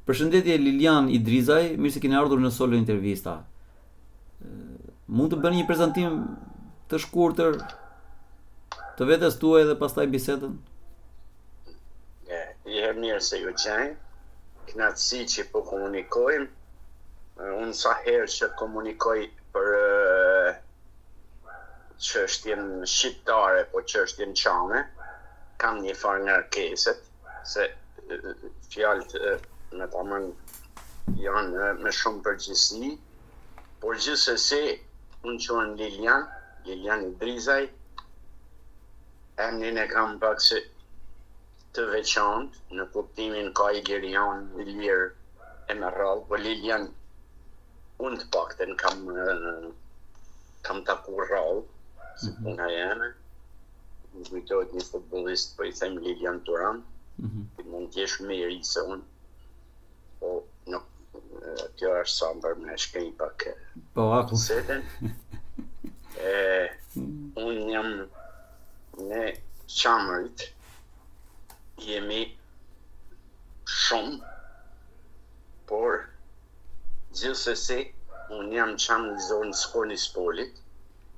Përshëndetje Lilian Idrizaj, mirë se keni ardhur në Solo Intervista. Mund të bëni një prezantim të shkurtër të vetes tuaj dhe pastaj bisedën? Je mirë se ju gjej, knatësi që po komunikojmë. Unë sa herë që komunikoj për çështjen shqiptare, po çështjen çame, kam një farë ngarkeset, se fjalët me tamam janë me shumë përgjegjësi, por gjithsesi unë quhem Lilian Idrizaj, emrin e kam pak se të veçantë në kuptimin ka Ilirian, Ilir e me radhë, po Lilian unë të paktën kam taku rrallë, si puna jeme. Më kujtohet një futbollist, po i them Lilian Turan, mund t'jesh më i ri se unë, po nuk, kjo është sa për me shkej pak bisedën. Unë jam në qamërit, jemi shumë, por gjithsesi unë jam qamë në zonë Skornispolit,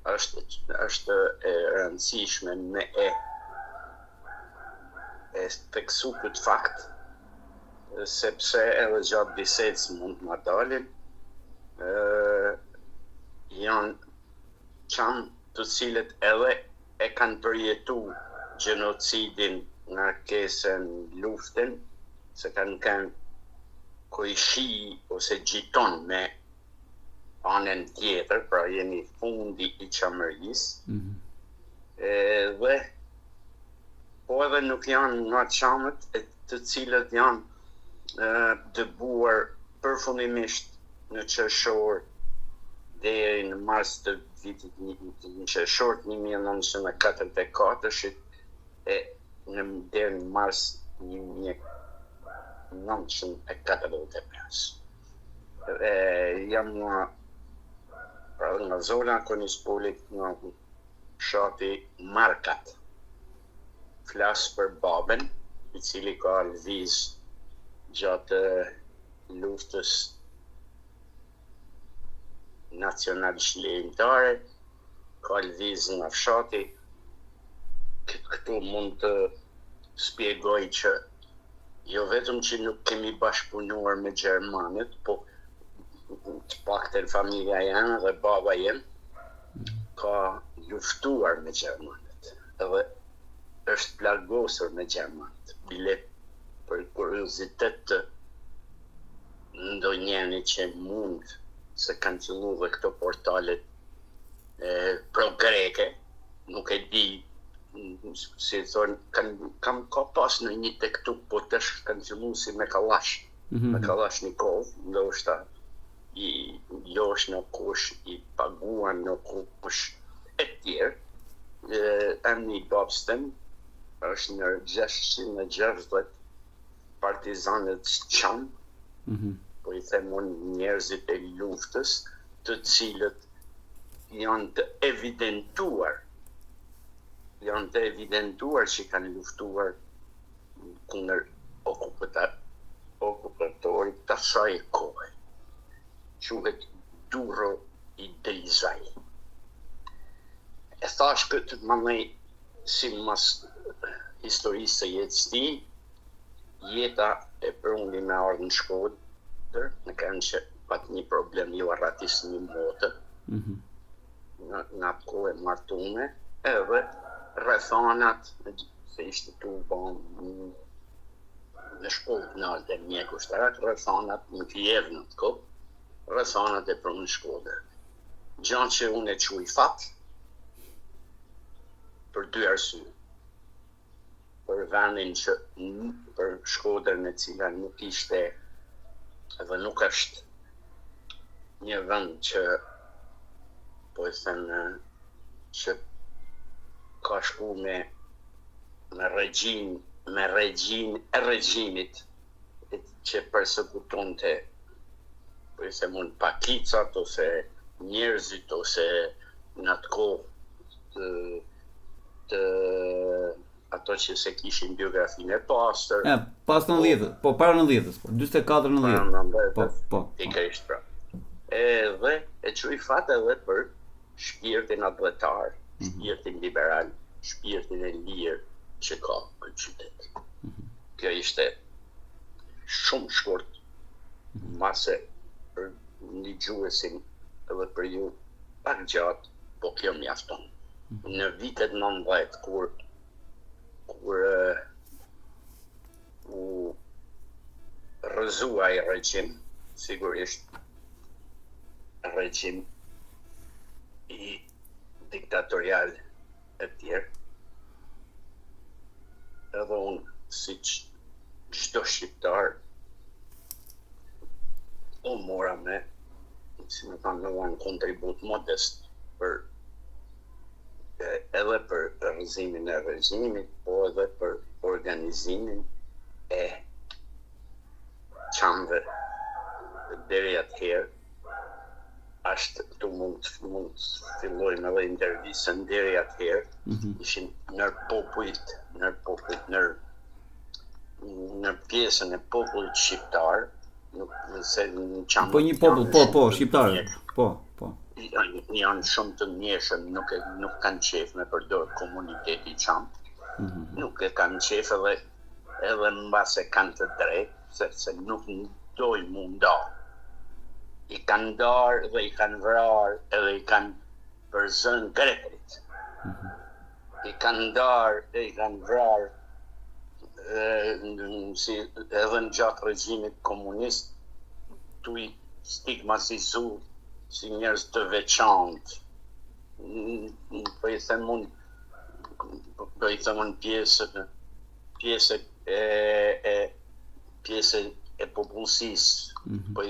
është e rëndësishme me e teksu këtë fakt, sepse edhe gjatë bisedës mund të ma dalin, janë qamë të cilët edhe e kanë përjetu gjenocidin, ngarkesën, luftën, se kanë kojshi ose gjiton me anën tjetër, pra jeni fundi i qamërisë, dhe po edhe nuk janë nga qamët të cilët janë dëbuar përfundimisht në qershor deri në mars të vitit në qershor të 1944 e deri në mars 1945. Jam nga zona Kornispolit, nga fshati Markat. Flas për babën, i cili ka lëviz gjatë luftës nacional shqiptare, ka lëviz nga fshati. Këtu mund të shpjegoj që jo vetëm që nuk kemi bashkëpunuar me Gjermanët, po të paktën familja jeme dhe baba jem ka luftuar me Gjermanët, edhe është plagosur me Gjermanët, bile për kuriozitet të ndonjëri që mund se kanë fillu dhe këto portalet pro-greke, nuk e di, si thonë, kam ka pas në një tek këtu, po tash kanë fillu si me Kalashnikov, ndoshta i losh në kush, i paguan në kush, e tjerë. Emri i babës tem është në 660 partizanët qam, po i them unë njerëzit e luftës, të cilët janë të evidentuar që kanë luftuar kundër okupatorit të asaj kohe. Quhet Duro Idrizaj. E thash këtë mënej si mas historisë së jetës ti, jeta e prundi me ardhë në Shkodër, në kanë që pat një problem, jo arratis një motë, në atë kohë martune, edhe rrethanat, se ishte tu banë në shkollë në altë e mjeku shtarak, rrethanat në Kiev në të kohë, rrethanat e prunë në Shkodër. Gjanë që unë e quj fat, për dy arsye. Për vendin që për Shkodër në cila nuk ishte edhe nuk është një vend që po e thënë që ka shku me regjin e regjimit që persekutonte po e them unë pakicat ose njerëzit ose në atë kohë të ato që se kishin biografinë e pastër. Pas 90, po para 90-s, po 44-90. Po. Pikërisht pra. Edhe e çoi fat edhe për shpirtin atletar, shpirtin liberal, shpirtin e lirë që ka ky qytet. Kjo ishte shumë shkurt, mase për një gjuesin edhe për ju pak gjatë, po kjo mjafton. Në vitet 90 kur u rrëzua i regjim, sigurisht regjim i diktatorial e tjerë, edhe unë si çdo shqiptar unë mora me, si më kanë në kontribut modest për edhe për rrëzimin e regjimit, po edhe për organizimin e qamve deri atëherë. Ashtë këtu mund fillojmë edhe intervistën deri atëherë, ishin nër popujt, nër pjesën e popullit shqiptar, nuk se në qamë... Po një popull, shqiptarët, po. Janë shumë të njeshëm, nuk kanë qef me përdor komuniteti qamë, nuk e kanë qef edhe mbase kanë të drejtë, se nuk doj munda. I kanë darë dhe i kanë vrarë edhe i kanë përzën grekrit. I kanë darë dhe i kanë vrarë edhe në gjatë regjimit komunist, tu i stigmatizu si njerëz të veçantë. Po i themon pjesë e popullsisë, po i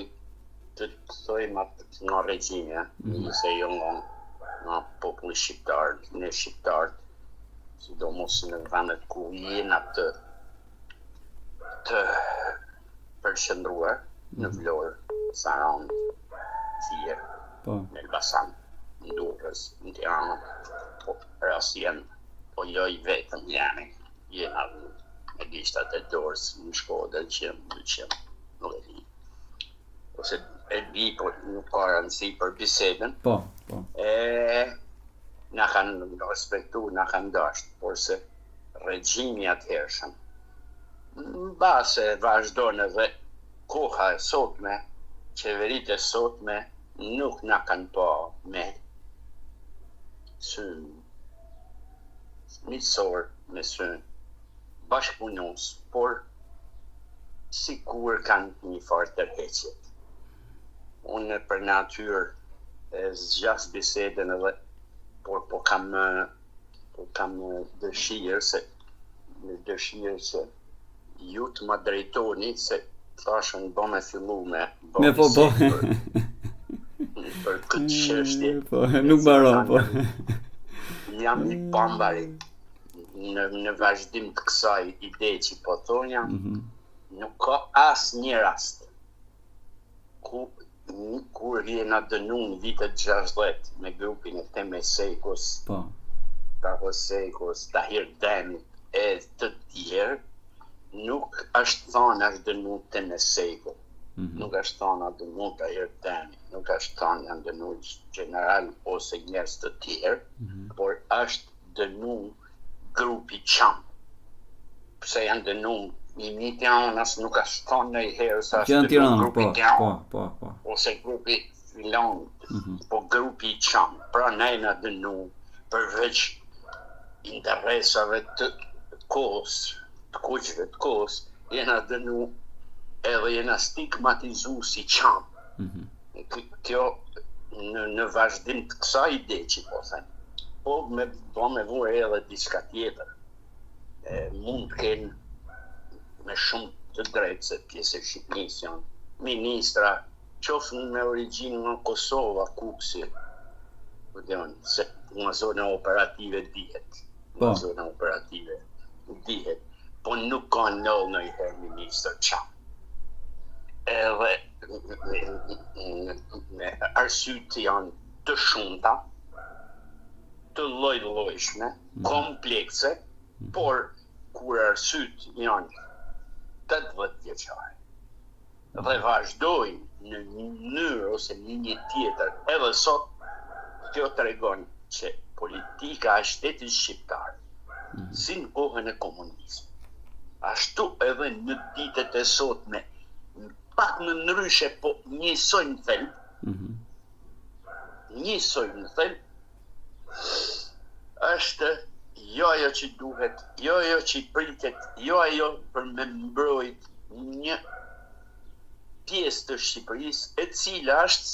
të thojmë atë nga regjimi, nëse jo nga populli shqiptar, ne shqiptarët, sidomos në vendet ku jena të përqendruar, në Vlorë, Sarandë, Fier, në Elbasan, në Durrës, në Tiranë, po rasjen, po jo i vetëm jena me gishtat e dorës, në Shkodër, që nuk e di. Ose e di, po nuk ka rëndësi për bisedën. Po. Na kanë respektu, na kanë dashur, por se regjimi atëhershëm, mbase vazhdon edhe koha e sotme, qeveritë e sotme nuk na kanë pa me syn miqësor, me syn bashkëpunues, por sikur kanë një farë tërheqje. Unë për natyrë zgjas bisedën edhe, por po kam dëshirë se ju të më drejtoni, se thashën bo me fillu me për këtë çështje. Nuk mbaron, po. Jam i pambarit në vazhdim të kësaj ide që po thonja, nuk ka asë një rast kur jena dënu në vitet 60 me grupin e Temesejkos, Tahosejkos, Tahir Demit e të tjerë, nuk është thonë është dënu Temesejko, nuk është thonë është dënu Tahir Demit, nuk është thonë janë dënu general ose njerëz të tjerë, por është dënu grupi qamë. Pse janë dënu një Tiranës nuk është thonë në i herë sa është dënu grupi Tiranë, ose grupi Filon, po grupi qamë. Pra ne në dënu përveç interesave të kohës, të kuqve të kohës, jena dënu edhe jena stigmatizu si qamë. Kjo në vazhdim të kësa ide që po them, po me vure edhe diçka tjetër. Mund të kenë me shumë të drejtë se pjesë e Shqipërisë janë ministra, qoftë me origjinë nga Kosova, Kuksi, se nga zona operative dihet, po nuk ka nëllë në i herë ministër qamë. Edhe me arsyet janë të shumta, të lloj-llojshme, komplekse, Por, kur arsyet janë 18 vjeçare dhe vazhdojnë në një mënyrë ose në një tjetër, edhe sot, kjo tregon që politika e shtetit shqiptar, si në kohën e komunizmit, ashtu edhe në ditët e sotme, pak më ndryshe, po njësojnë thelb, është jo ajo që duhet, jo ajo që pritet, jo ajo për me mbrojt një pjesë të Shqipërisë e cila është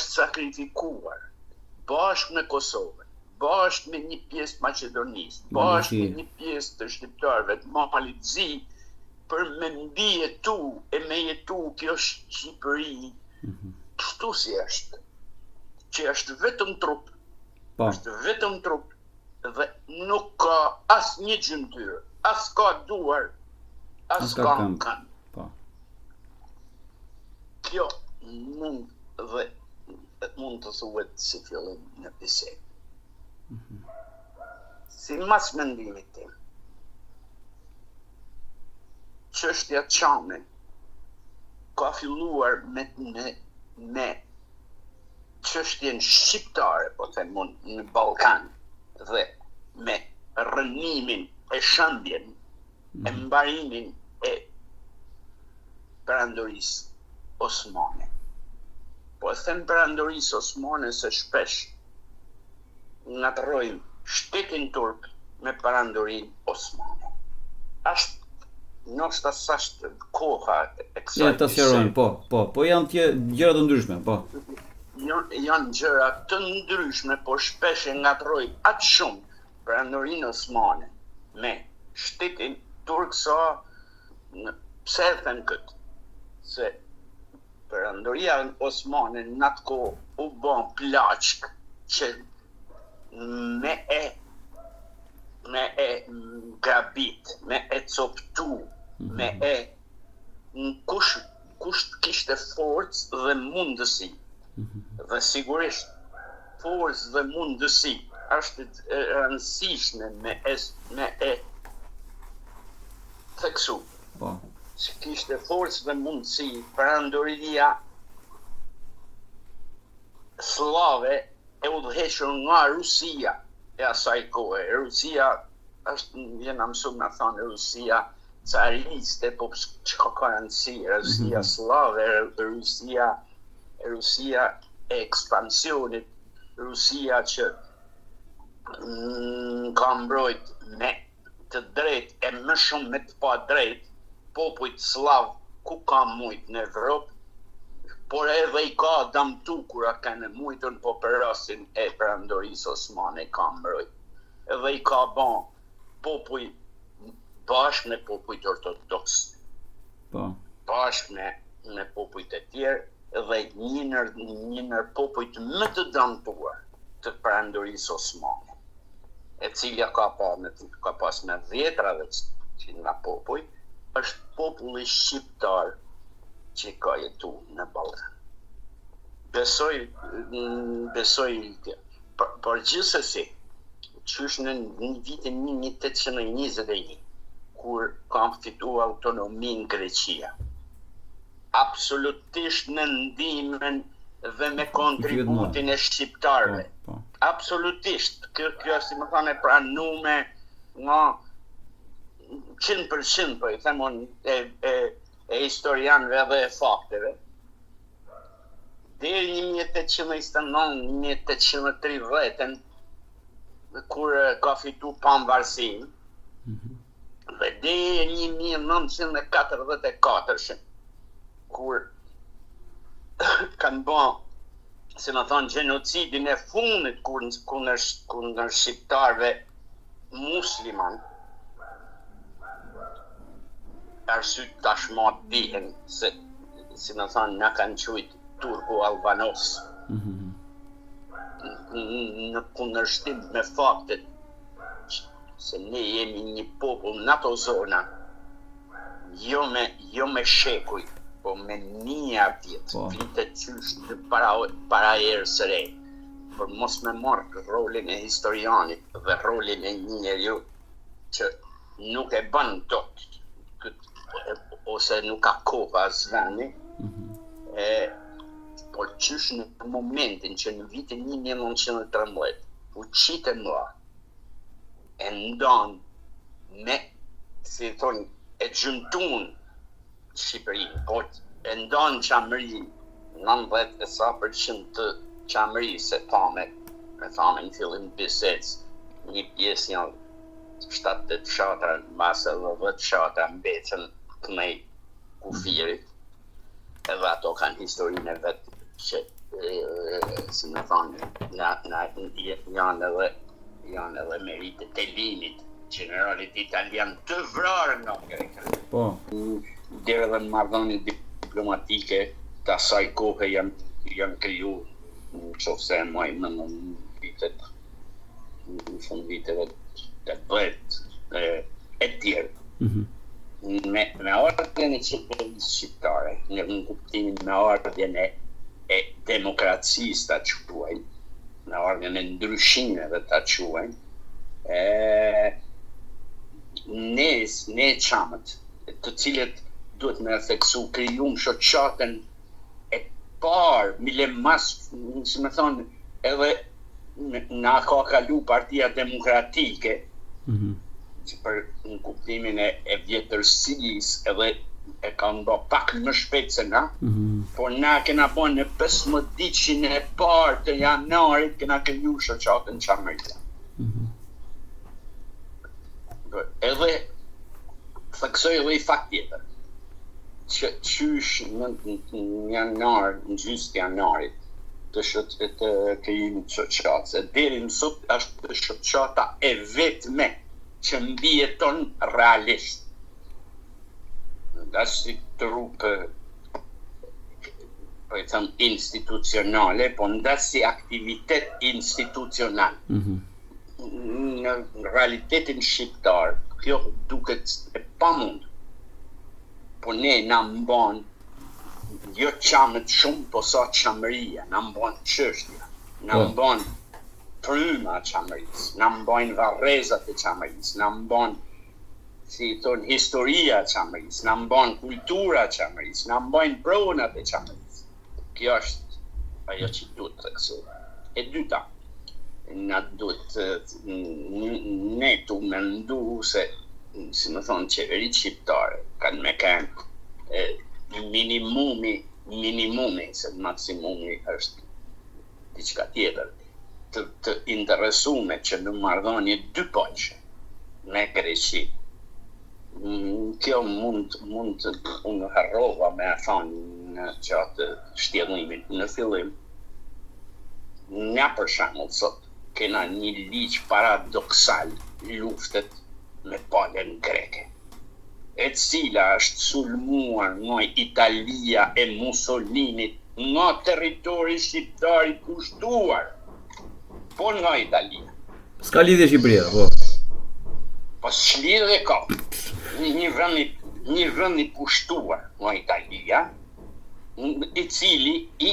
sakrifikuar bashkë me Kosovën, bashkë me një pjesë Maqedonisë, bashkë me një pjesë të shqiptarëve të Malit Zi, për me mbijetu e me jetu kjo Shqipëri kështu si është, që është vetëm trup, dhe nuk ka as një gjymtyr, as ka duar, as ka kënd. Kjo mund të thuhet si fillim në bisedë. Si mas mendimit tim, çështja Çame ka filluar me çështjen shqiptare, po them unë, në Ballkan dhe me rënimin e shëndjen, e mbarimin e perandorisë Osmane. Po e them perandorisë Osmane se shpesh ngatërrojmë shtetin turk me perandorinë Osmane. Nështë asashtë koha e kësaj. Të sqarojmë, po janë gjëra të ndryshme, po. Janë gjëra të ndryshme, por shpesh e ngatërroj atë shumë perandorinë Osmane me shtetin turk pse e them këtë? Se perandoria Osmane në atë kohë u bën plaçk që me e grabit, me e coptu, me e kush kishte forcë dhe mundësi. Dhe sigurisht forcë dhe mundësi është e rëndësishme me e theksu. Që kishte forcë dhe mundësi perandoria slave e udhëhequr nga Rusia e asaj kohe. Rusia është, jena mësu me thonë, Rusia cariste, po çka ka rëndësi, Rusia slave, Rusia e ekspansionit, Rusia që ka mbrojt me të drejt e më shumë me të pa drejt popujt slav ku ka mujt në Evropë, por edhe i ka damtu kura kanë mujtën, po për rastin e perandorisë Osmane ka mbrojt. Edhe i ka ban popuj bashkë me popujt ortodoks, bashkë me popujt e tjerë, dhe një nër popujt më të damtuar të perandorisë Osmane, e cilja ka pas me 10 që nga popuj, është populli shqiptar që ka jetu në Ballkan. Besoj por gjithsesi, qysh në vitin 1821, kur kam fitu autonominë Greqia, absolutisht në ndihmën dhe me kontributin e shqiptarëve. Absolutisht. Kjo si më thane pranume nga 100%, po i themon e historianëve dhe e fakteve. Deri 1829, 1830, kur ka fitu pavarësinë, dhe deri 1944, kur kanë bën, si më thonë, gjenocidin e fundit kundër shqiptarëve musliman. Arsyet tashmë dihen se, si më thonë, na kanë quajt turku albanos. Në kundërshtim me faktet se ne jemi një popull në ato zona, jo me shekuj, po me 1000 vjet, vitet qysh në para erës së re. për mos me marrë rolin e historianit dhe rolin e një njeriu që nuk e bën dot ose nuk ka kohë as vani, por qysh në momentin që në vitin 1913 fuqitë e mëdha e ndan me, si thonë, e gjymtun Shqipërinë, po e ndan qamërinë 90% të qamërisë e thame në fillim bisedës, një pjesë janë 7-8 fshatra në masë dhe 10 fshatra mbetën kënej kufirit, edhe ato kanë historinë e vetë që, si me thonë, janë edhe meritet e linit, generalit italian të vrarë nga Grekë. Po. Deri dhe në marrëdhënie diplomatike të asaj kohe janë kriju, nëse e maj në vitet, në fund viteve të 80 e tjerë. Me ardhjen e qeverisë shqiptare, në kuptimin me ardhjen e demokracisë ta quajmë, me ardhjen e ndryshimeve ta quajmë, ne çamët, të cilët duhet me theksu, krijum shoqatën e parë, mile mas, si me thonë, edhe na ka kalu Partia Demokratike, që për në kuptimin e vjetërsisë edhe e kanë bë pak më shpejt se na, por na kena bën në 15 ditëshin e parë të janarit, kena kriju shoqatën qamëria. Edhe theksoj edhe i fakt tjetër, që qysh në janar, në gjysmë janarit, të krijimit shoqatës, e deri më sot është shoqata e vetme që mbijeton realisht. Nga si trup po e them institucionale, po nda si aktivitet institucional. Në realitetin shqiptar, kjo duket e pamund, po ne na mban jo qamët shumë, po sa qamëria, na mban çështja, na mban fryma e qamërisë, na mban varrezat e qamërisë, na mban, si thon, historia e qamërisë, na mban kultura e qamërisë, na mban pronat e qamërisë. Kjo është ajo që duhet të theksohet. E dyta, na duhet ne tu mendu se, si më thonë, qeveritë shqiptare kanë minimumi, se maksimumi është diçka tjetër, të interesume që në marrëdhënie dy poqe me Greqi. Kjo mund unë harrova me thonë në gjatë shtjellimit në fillim. Ne për shembull sot kena një ligj paradoksal, luftet me palën greke, e cila është sulmuar nga Italia e Mussolinit nga territori shqiptar i kushtuar, po nga Italia. S'ka lidhje Shqipëria, po. Po s'lidhje ka. Një vend i kushtuar nga Italia, i cili i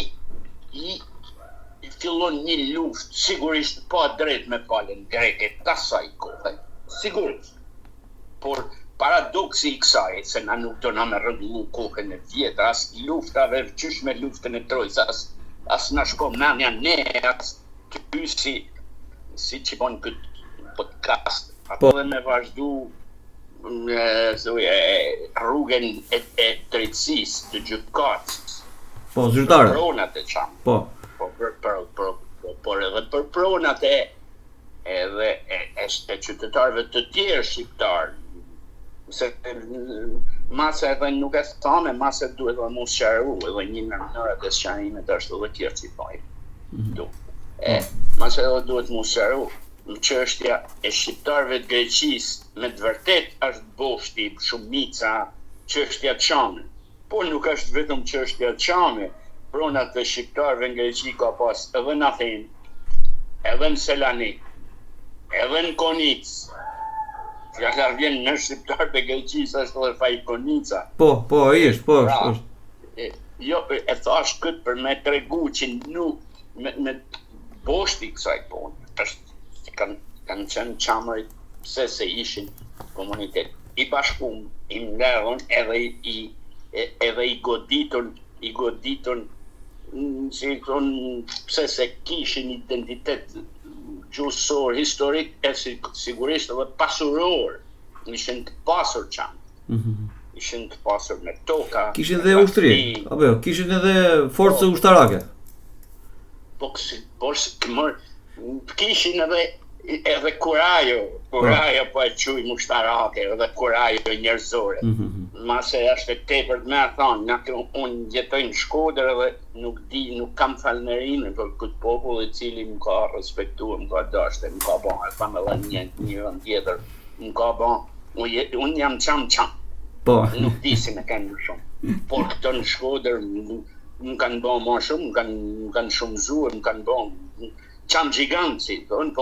fillon një luftë sigurisht pa drejt me palën greke të asaj kohe, sigurisht. Por paradoksi i kësaj, se na nuk do na me rregullu kohën e vjetër, as luftave qysh me luftën e Trojës, as na shko menja ne, as ty si që bon këtë podcast, apo dhe me vazhdu rrugën e drejtësisë të gjykatës. Po, zyrtare. Pronat e qamë. Po. Por edhe për pronat e qytetarëve të tjerë shqiptarë, se masa edhe nuk e thame, masa duhet dhe mos sqaru, edhe një në mënyrat e sqarimet është edhe tjerë që i pajtë. Masa edhe duhet mos sqaru, në çështja e shqiptarëve të Greqisë, me të vërtet është boshti, shumica, çështja çame. Po nuk është vetëm çështja çame, pronat e shqiptarëve në Greqi ka pas edhe në Athenë, edhe në Selanik, edhe në Konicë. Fjala vjen në shqiptar të Greqisë është edhe faj Konica. Po, është. Jo, e thash këtë për me tregu që nuk, me poshtë I kësaj pune, është kanë qenë qamërit pse se ishin komunitet I bashkum, I nderën edhe I goditun si pse se kishin identitet gjusor, historik e sigurisht edhe pasuror, ishin të pasur qamë. Ishin të pasur me toka. Kishin dhe ushtri, apo jo, kishin edhe forcë ushtarake. Po kishin edhe kurajo po e quajmë ushtarake, edhe kurajo njerëzore. Mase është tepër me thonë, unë jetoj në Shkodër edhe nuk kam falënderimin për këtë popull I cili më ka respektuar, më ka dashur, më ka bën, e kam edhe një tjetër, më ka bën, unë jam çam. Po. Nuk di si më kanë më shumë. Por këto në Shkodër më kanë bën më shumë, më kanë shumëzuar, më kanë bën çam giganti, thonë, po.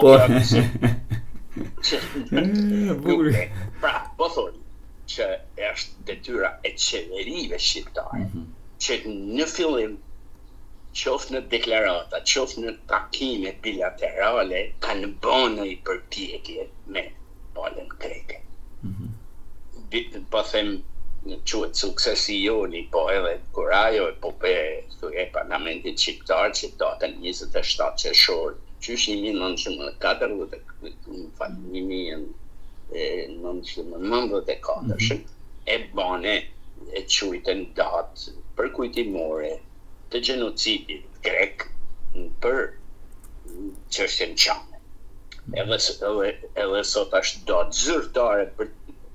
Pra, po thonë që është detyra e qeverive shqiptare, që në fillim, qoftë në deklarata, qoftë në takime bilaterale, kanë bënë I përpjekje me palën greke. Po them, quhet suksesi joni, po edhe kurajo, po e parlamentit shqiptar që datën 27 qershor, qysh 1994, e bane e quajtën datë përkujtimore të gjenocidit grek për çështjen çame. Edhe sot është datë zyrtare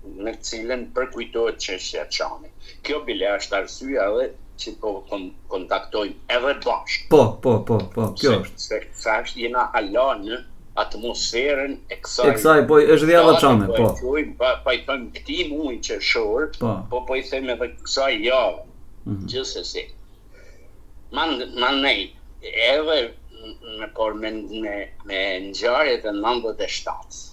në cilën përkujtohet çështja çame. Kjo bile është arsyeja edhe që po kontaktojmë edhe bashkë. Po, kjo është. Se është jena hala në atmosferën e kësaj. Po është dhjava çame, po. Pa I thëmë këti muaj qershor, po I them edhe kësaj javë. Gjithsesi. Manej, edhe me ngjarjet e 97.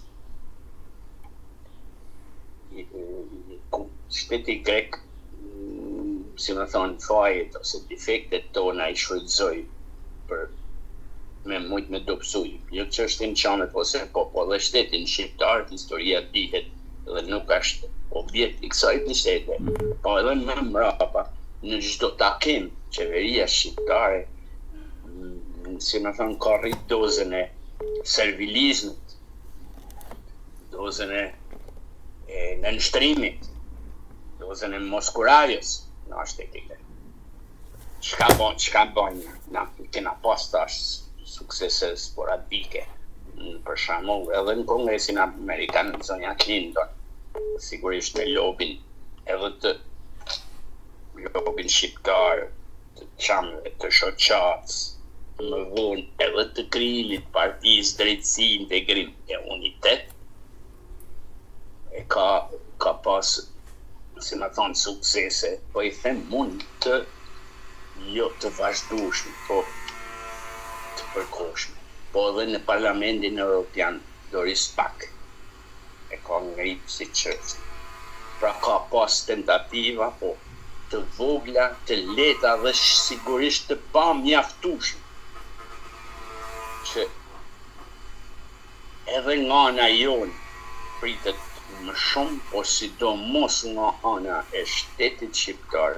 Shteti grek, si më thonë, fajet ose defektet tona I shfrytëzoi me mujt me dobësuj. Jo çështjen çame ose po dhe shtetin shqiptar, historia dihet dhe nuk është objekt I kësaj bisede. Po edhe më mbrapa, në çdo takim, qeveria shqiptare, si më thonë, ka rrit dozën e servilizmit, dozën e nënshtrimit, dozën e moskurajës në ashtetike. Çka bën, na kena pas tash suksese sporadike. Për shembull, edhe në Kongresin Amerikan, zonja Clinton, sigurisht me lobin edhe të lobin shqiptar, të çamëve, të shoqatës, më vonë edhe të Krilit, Partisë Drejtësi, Integrim e Unitet, e ka pas, si më thonë, suksese, po I them mund të jo të vazhdueshme, po të përkohshme. Po edhe në Parlamentin Evropian, Doris Pack e ka ngritur si çështje. Pra ka pas tentativa, po të vogla, të lehta dhe sigurisht të pamjaftueshme. Që edhe nga ana jonë pritet më shumë, po sidomos nga ana e shtetit shqiptar,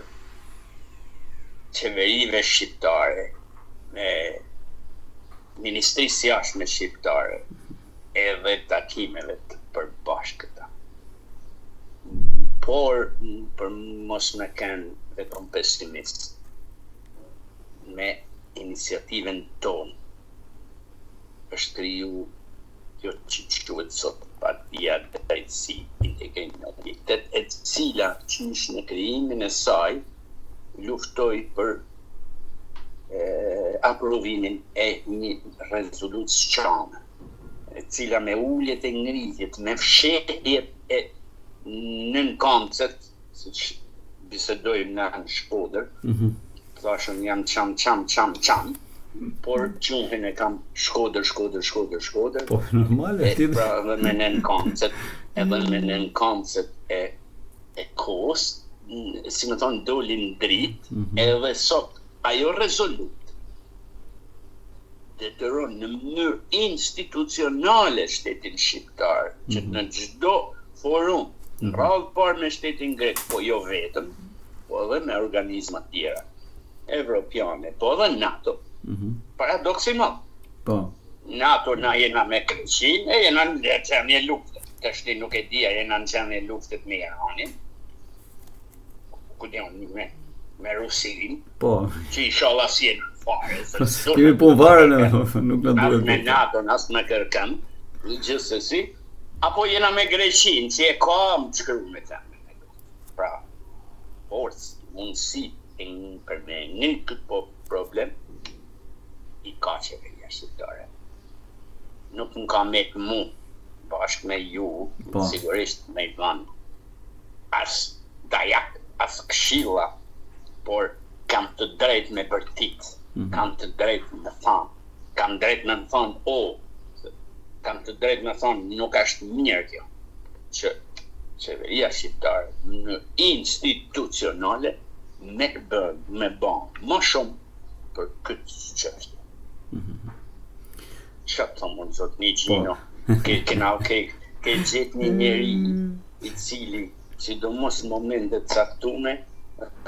qeverive shqiptare, me Ministrisë Jashtme shqiptare, edhe takimeve të përbashkëta. Por, për mos me kenë vetëm pesimist, me iniciativen tonë, është kriju kjo që quhet sot Partia Drejtësi, Integrim e Unitet, e cila qysh në krijimin e saj luftoi për aprovimin e një rezolucë çame, e cila me uljet e ngritjet, me fshehjet e nën koncept, siç bisedojmë në Shkodër, thashën jam çam, por quhen e kam Shkodër. Po, normale, pra edhe me nën koncept e kohës, si më thonë, dolin dritë, edhe sot ajo rezolut detyron në mënyrë institucionale shtetin shqiptar, që në çdo forum, rrallë parë me shtetin grek, po jo vetëm, po edhe me organizma tjera, evropiane, po edhe NATO. Paradoksimal. Po. NATO na jena me Greqin, e jena në qenë luftet. Të shti nuk e dia, jena në qenë luftet me Iranin, ku dion me Rusin, po. që inshallah si jenë fare. Kemi punë varë nuk na duhet. Me NATO, as me kërkëm, gjithsesi, apo jena me Greqin, që e kam të shkru me të. Pra, forcë, mundësi, për me një këtë problem, i ka qeveria shqiptare. Nuk më ka metë mu, bashkë me ju, sigurisht me i dhanë, as dajak, as këshilla, por kam të drejt me bërtit, kam të drejt me thanë, kam drejt me thanë, kam të drejt me thanë, nuk është mirë kjo, që qeveria shqiptare në institucionale me banë më shumë për këtë çështje. Çfarë thonë unë zot një Gjino, ke gjetë një njeri i cili, sidomos në momentet caktume,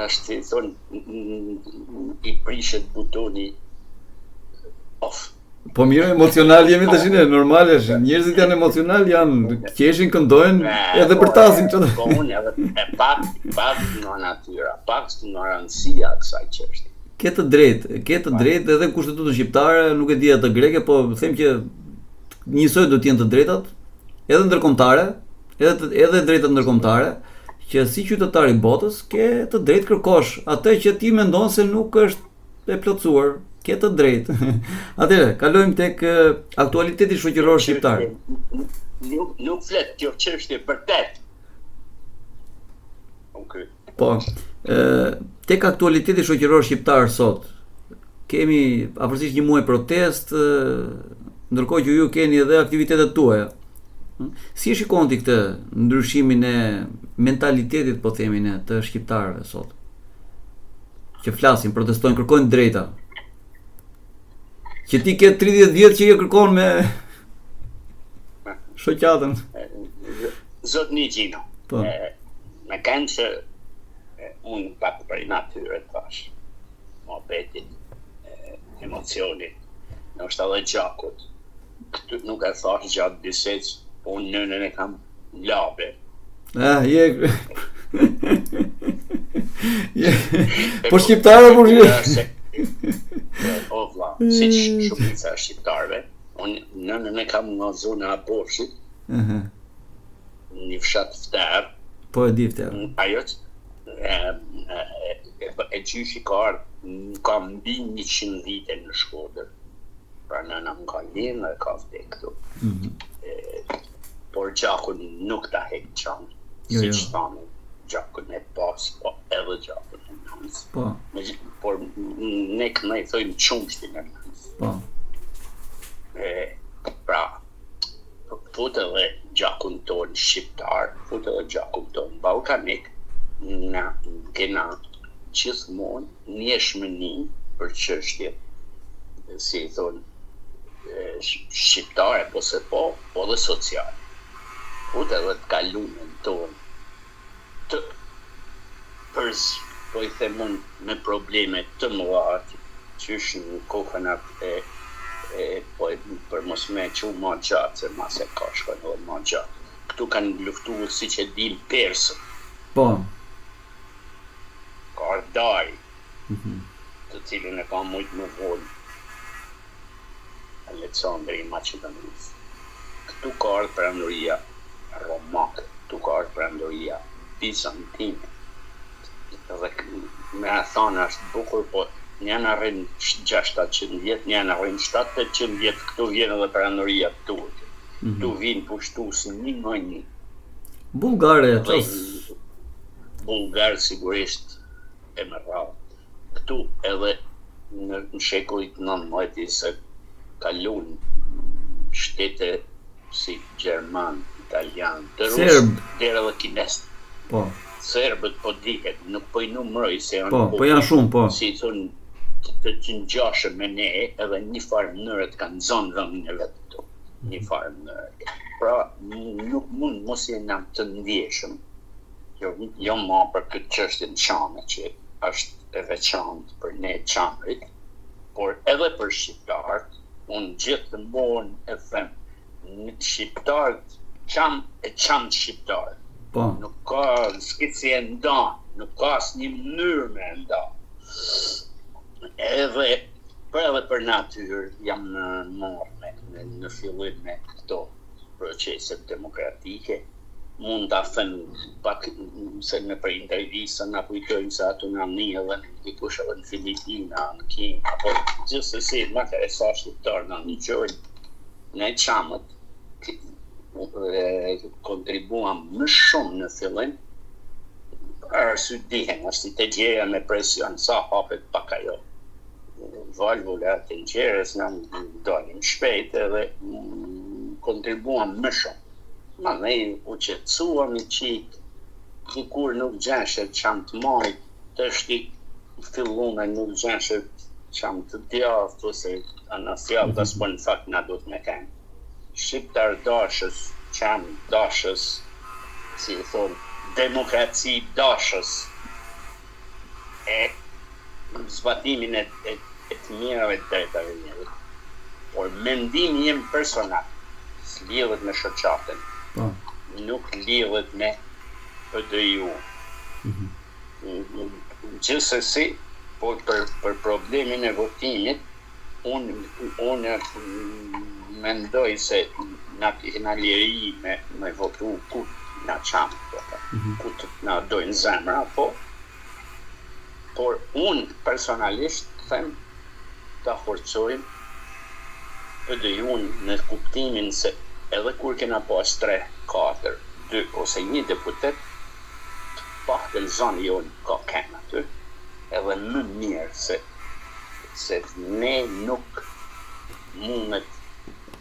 është thonë i prishet butoni off. Po mirë, emocional jemi tash ne, normal është. Njerëzit janë emocional, janë qeshin, këndojnë edhe përtasin çdo. Po unë edhe pak nga natyra, pak nga rëndësia e kësaj çështje. Ke të drejtë edhe kushtetutën shqiptare, nuk e di atë greke, po them që njësoj do të jenë të drejtat, edhe ndërkombëtare, edhe drejtat ndërkombëtare, që si qytetar i botës ke të drejtë kërkosh atë që ti mendon se nuk është e plotësuar, ke të drejtë. Atëherë, kalojmë tek aktualiteti shoqëror shqiptar. Nuk flet kjo çështje vërtet. Okay. Po, tek aktualiteti shoqëror shqiptar sot, kemi afërsisht një muaj protest, ndërkohë që ju keni edhe aktivitetet tuaja. Si e shikon ti këtë ndryshimin e mentalitetit, po themi ne, të shqiptarëve sot? Që flasin, protestojnë, kërkojnë drejta. Që ti ke 30 vjet që je kërkon me shoqatën. Zot një Gjino. Po. Me kanë që unë pak për natyre të thash, mohabetit, emocionit, nështë edhe gjakut. Këtu nuk e thash gjatë bisedës, po unë nënën e kam labe. Po shqiptarë po O vlla, si shumica e shqiptarëve, unë nënën e kam nga zona e Borshit, një fshat Fter. Po e di Fter. Ajo e gjyshi ka mbi 100 vite në Shkodër. Pra nëna më ka lënë dhe ka vdek këtu. Por gjakun nuk ta hek qanë, si që thamë, gjakun e pas, po edhe gjakun e nënës. Po. Por ne këna i thojmë qumshtin e nënës. Po. Pra, fut edhe gjakun tonë shqiptar, fut edhe gjakun tonë balkanik, na kena gjithmonë njëshmëni për çështje, si i thonë, shqiptare, po se po dhe sociale. Fut edhe të kalunën tonë të po i themun me probleme të mëdha, që është në kohën për mos me që ma gjatë, se mas e ka shkojnë edhe ma gjatë. Këtu kanë luftu si që din persën. Po. Ka ardaj, të cilin e ka mujtë më vonë, Aleksandri i Maqedonisë. Këtu ka ardhë perandoria romake, këtu ka ardhë perandoria bizantine. Dhe me a thonë është bukur, po një në rrinë 600 vjetë, një në rrinë 700 vjetë, këtu vjenë edhe perandoria turke. Këtu vinë pushtuesi një nga një. Bulgare, Bulgarë sigurisht e më rrallë. Këtu edhe në shekullit 19 se kalun shtete si Gjerman, Italian, të Rusë, dhere dhe Kines. Po. Serbët po dihet, nuk po i numëroj se janë po janë shumë, po. Si thonë të ngjashëm me ne, edhe një farë mënyrë të kanë zonë vëmendje vetë këtu. Një farë mënyrë. Pra, nuk mund mos jena të ndjeshëm. Jo më për këtë çështje në çame që është e veçantë për ne çamrit, por edhe për shqiptarët, unë gjithmonë e them, shqiptarët çam shqiptarët. Po. Nuk ka si e ndan, nuk ka asnjë mënyrë me e ndan. Edhe për natyrë jam marrë në fillim me këto proceset demokratike. Mund ta them pak se në për intervistën na kujtojnë se ato nga edhe dikush edhe në Filipina, në Kinë, apo gjithsesi më ka sa shqiptar na dëgjojnë ne çamët kontribuam më shumë në fillim arsye dihen, është të gjeja me presion sa hapet pak ajo valvula të gjerës në dalin shpejt edhe kontribuam më shumë. Ma ne u qetësuam i qik, dikur nuk gjeshet qam të majt, të shti fillume nuk gjeshet qam të djaft, ose anë fjallë të s'po në fakt na do të me kemë. Shqiptar dashës, qam dashës, si i thonë, demokraci dashës, e zbatimin e të mirave të drejtave njerëzit. Por mendimi jem personal, s'lidhet me shoqatën. Nuk lidhet me PDI-u. Gjithsesi, po për problemin e votimit, unë mendoj se na liri me votu ku na qamë, ku të na dojnë zemra, por unë personalisht them ta forcojmë PDI-un në kuptimin se edhe kur kena pas 3, 4, 2 ose 1 deputet, paktën zonë jonë ka kemë aty, edhe më mirë se ne nuk mundet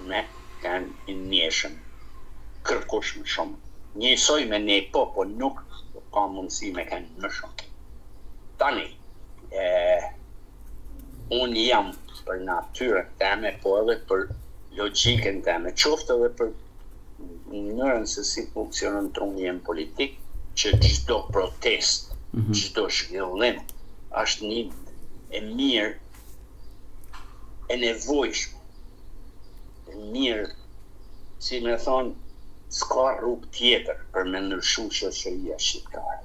me kanë i njeshëm kërkush më shumë. Njësoj me ne po nuk ka mundësi me kanë më shumë. Tani, unë jam për natyrën teme, po edhe për logjikën teme, qoftë edhe për mënyrën se si funksionon trunjen politik, që çdo protest, çdo zhvillim është një e mirë, e nevojshme, e mirë, si me thonë, s'ka rrugë tjetër për me ndryshu shoqëria shqiptare.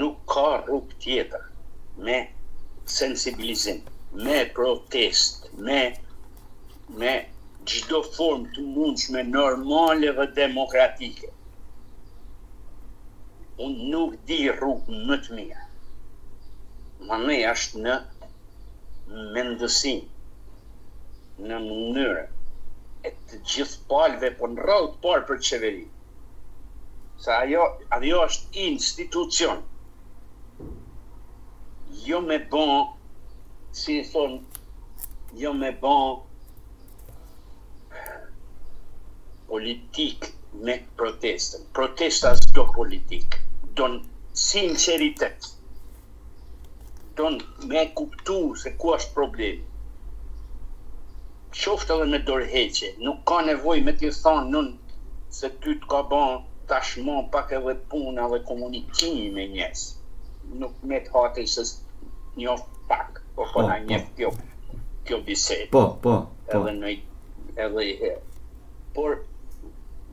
Nuk ka rrugë tjetër me sensibilizim, me protest, me çdo formë të mundshme normale dhe demokratike. Unë nuk di rrugë më të mirë. Mandej është në mendësi, në mënyrë e të gjithë palëve, po në radhë të parë për qeveri. Se ajo është institucion. Jo me bon, si thonë, jo me bon politik me protestën. Protesta s'do politik, don sinceritet, don me kuptu se ku është problemi. Qoftë edhe me dorëheqje, nuk ka nevojë me t'i thonë nun se ty t'ka ban tashmon pak edhe puna dhe komunikimi me njerëz. Nuk me t'hate se njoft pak, po na njeh kjo bisedë. Po. Edhe i herë. Por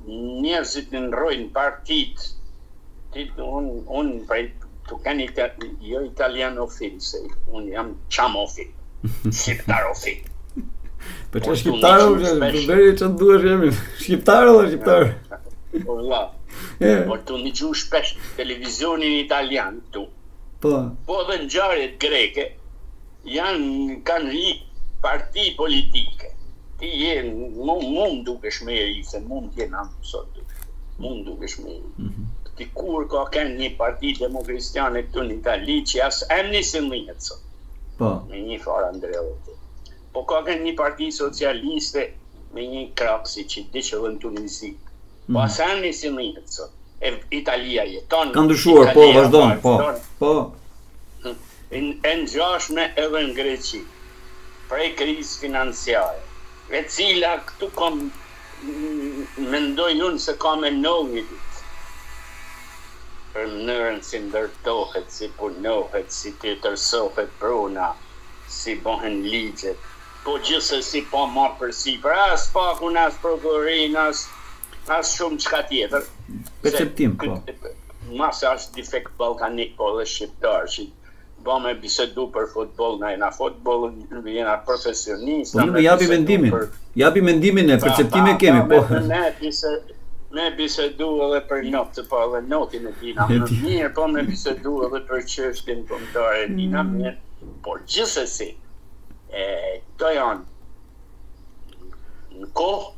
njerëzit në nrojnë partit, unë prej të kanë jo italianofil, se unë jam qamofil, shqiptarofil. Për që shqiptarë, veri që të duesh jemi, shqiptarë dhe shqiptarë. Por të një gju shpesh televizionin italian këtu, po dhe në ngjarjet greke, kanë lik parti politike. Ti mund dukesh me eri, se mund t'jena sot dukesh, mund dukesh me eri. Ti kur ka kënë një parti demokristiane këtu në Itali, që as emnis e njët sot, me një farë Andreotti. Po ka kënë një parti socialiste me një kraksi që di që dhe në Tunisi, po as emnis e njët sot. Italia jeton. Ka ndryshuar, vazhdon, po. e ngjashme edhe në Greqi, prej krizë financiare, e cila këtu kam mendoj unë se ka me një ditë. Për mënyrën si ndërtohet, si punohet, si të tërsohet pruna, si bëhen ligjet, po gjithsesi po marrë përsipër, as pakun, as prokurin, as shumë çka tjetër. Perceptim, po. Masa është defekt ballkanik, po dhe shqiptar, që ba me bisedu për futboll, na jena futboll, jena profesionist. Po nuk japi mendimin. Japi mendimin e perceptime kemi, po. Me bisedu edhe për notë, po edhe notin e dina më mirë, po me bisedu edhe për çështjen kombëtare e dina mirë, por gjithsesi, këto janë në kohë,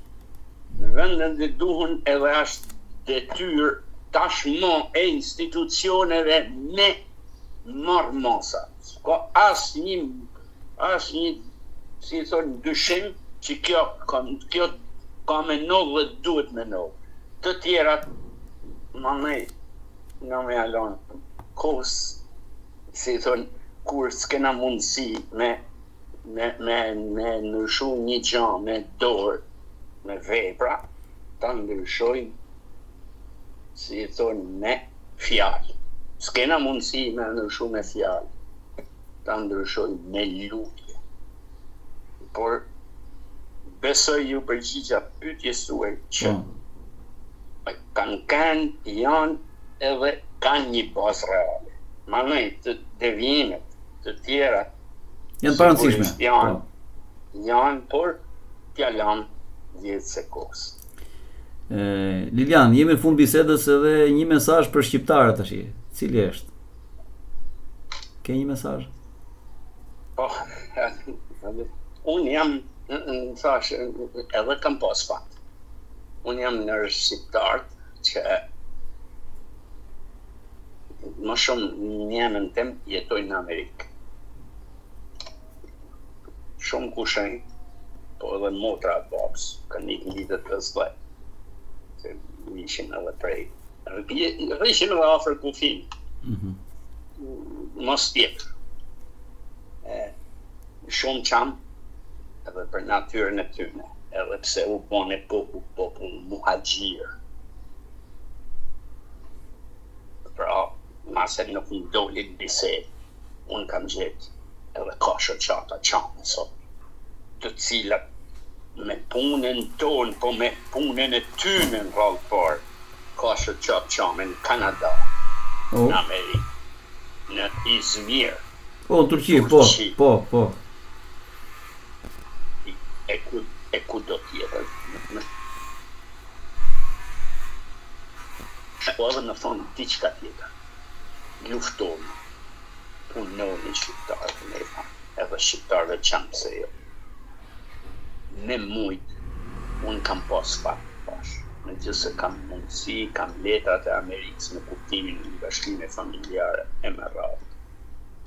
në vendin dhe duhen edhe është detyrë tashmë e institucioneve me marrë masa. Ka asnjë, si thonë, dyshim që kjo ka me novë dhe duhet me novë. Të tjerat, nga me alon, kohës, si thonë, kur s'kena mundësi me ndryshu një gjë me dorë, me vepra, ta ndryshojnë, si thonë, me fjalë. S'kena mundësi me ndryshu me fjalë, ta ndryshojnë me lutje. Por besoj ju përgjigja pyetjes tuaj që kanë janë edhe kanë një bazë reale. Manej të devijimet të tjera janë parancishme. Janë, por t'ja lanë 10 sekos. Lilian, jemi në fund bisedës edhe një mesazh për shqiptarët tash. Cili është? Ke një mesazh? Po, unë jam, thash, edhe kam pas fat. Unë jam në shqiptarët që më shumë një emën tem jetojnë në Amerikë. Shumë kushej, po edhe motra babës, kanë një lidhet të zle. Se ishin edhe prej. Ishin edhe afër kufin. Mos tjetër. Shumë qam, edhe për natyrën e tyne, edhe pse u bone popull muhaxhir. Pra, mase nuk më doli bisedë, unë kam gjetë edhe ka shoqata qamë sot, të cilat me punën tonë, po me punën e tyne në rallë parë, ka shoqat qamë në Kanada, në Amerikë, në Izmir. Në Turqi, po. E ku do tjetër. Po edhe në thonë diçka tjetër. Luftonë, punoni shqiptarët, edhe shqiptarëve qamë pse jo. Me mujtë, unë kam pas fat pash. Me gjithse kam mundësi, kam letrat e Amerikës me kuptimin në bashkime familjare e me radhë.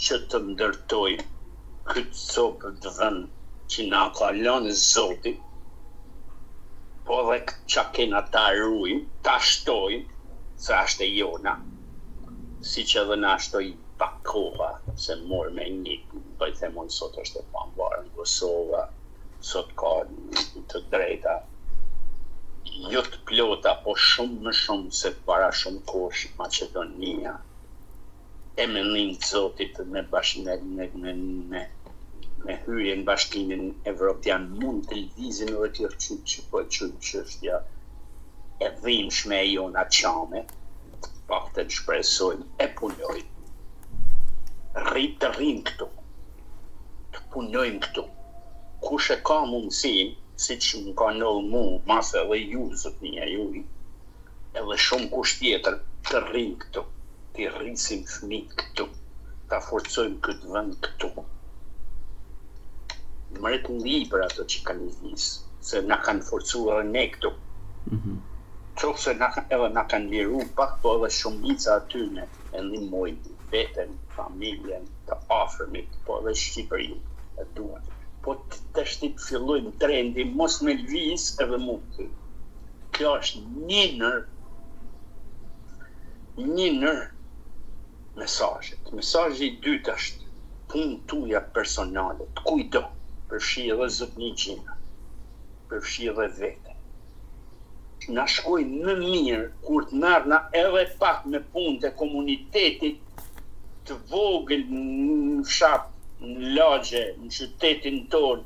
Që të ndërtojmë këtë copë të vend që na ka lënë Zoti, po dhe që kena ta rujmë, ta shtojmë, se ashtë e jona, si që edhe na shtoj pak koha, se morë me një, po i themon sot është e pambarë në Kosova, sot ka të drejta, jo të plota, po shumë më shumë se para shumë kosh Maqedonia, e me një Zotit me hyrje në bashkimin evropian mund të lëvizin edhe kjo që po çështja e dhimbshme e jona qame, pak të shpresojnë e punojnë. Të rrinë këtu, të punojnë këtu. Kush e ka mundësin, si që më ka nëllë mu, mas edhe ju, zotnia juj, edhe shumë kush tjetër, të rrinë këtu, të rrisim fëmijët këtu, ta forcojmë këtë vend këtu. Mëret në libër ato që kanë visë, se na kanë forcuar ne këtu. Qoftë se edhe na kanë liru pak, po edhe shumica atyne e ndihmojnë veten, familjen, të afërmit, po edhe Shqipërinë e duan. Po të shtit fillojnë trendi, mos me lviz edhe mund të. Kjo është një nër mesazhet. Mesazhi i dytë është punë tuja personale, të kujdo, përfshi edhe zotniqina, përfshi edhe vete. Na shkoj më mirë kur të merrna edhe pak me punë të komunitetit të vogël në fshat, në lagje, në qytetin tonë,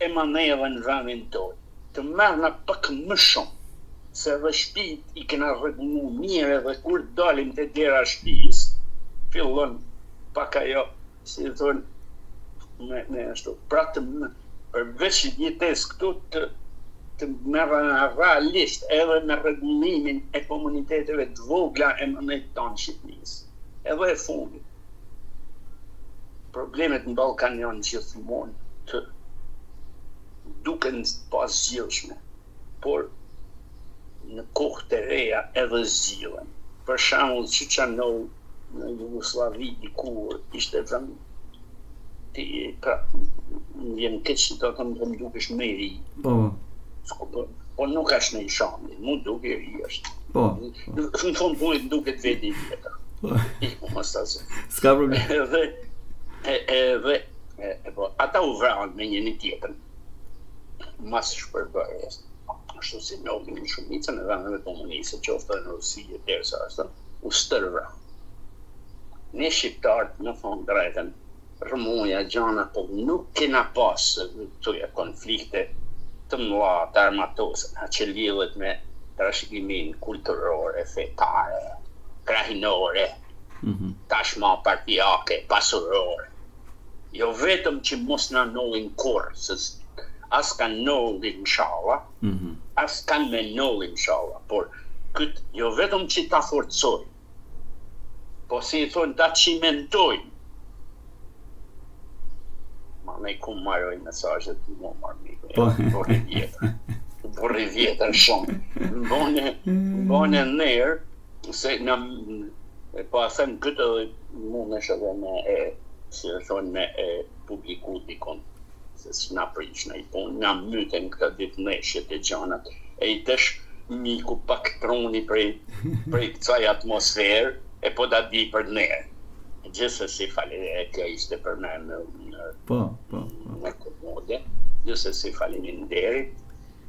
e maneve në vendin tonë. Të merrna pak më shumë, se edhe shtëpit i kena rregullu mirë edhe kur dalim te dera shtëpis, fillon pak ajo, si thonë, me ashtu, pra përveç jetës këtu të merren realisht edhe me rregullimin e komuniteteve të vogla e mënyrë tonë Shqipërisë. Edhe e fundit. Problemet në Ballkan janë gjithmonë të duken pas zgjidhshme, por në kohë të reja edhe zgjidhen. Për shembull, siç në Jugosllavi dikur ishte vetëm më vjen keq që do të më dukesh më i ri. Po nuk është në i shambi, mu duke i ri është. Në fund punit duket veti i vjetër. S'ka problem. Ata u vranë me njëri tjetër, mas shpërbërjes. Ashtu si njohin në shumicën e vendeve komuniste, qoftë në Rusi e derisa ashtu, u stërvra. Ne shqiptarët në thonë drejtën, rëmuja, gjana, po nuk kena pas këtuja konflikte të mëdha, të armatose, që lidhet me trashëgiminë kulturore, fetare, krahinore, tashma partijake, pasurore. Jo vetëm që mos na nolin kurrë, se as kanë nolin inshallah, as kanë me nolin inshallah, por këtë jo vetëm që ta forcojnë, po si i thonë ta cimentojnë. Ma me ku marroj mesazhet të mu marrë borri vjetër shumë. Mbone nërë, se në po a them këtë edhe mundesh edhe me si e thonë me publiku dikon, se s'na prish në i punë, na myten këta ditë neshjet e gjanat, e i tesh miku pak troni prej kësaj atmosferë, e po da di për nërë. Gjithsesi faleminderit, kjo ishte për me në komode, gjithsesi faleminderit,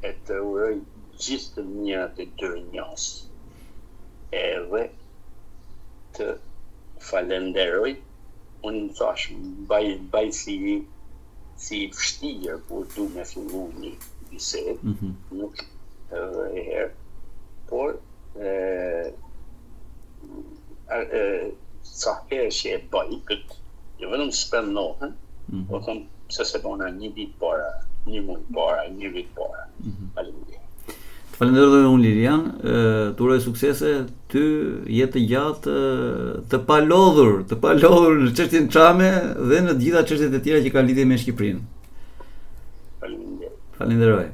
e të uroj gjithë të mirat e dërnjas, edhe të falenderoj, unë thash baj si vështirë, kur du me fillu një bisedë, nuk edhe e herë, por sa herë që e bëj këtë, jo vetëm spendohen, po thëmë se se bona një ditë para, një muaj para, një vit para. Faleminderit. Të falenderoj unë Lilian, të uroj suksese, ty jetë gjatë të palodhur në çështjen çame dhe në të gjitha çështjet e tjera që kanë lidhje me Shqipërinë. Faleminderit. Falenderoj.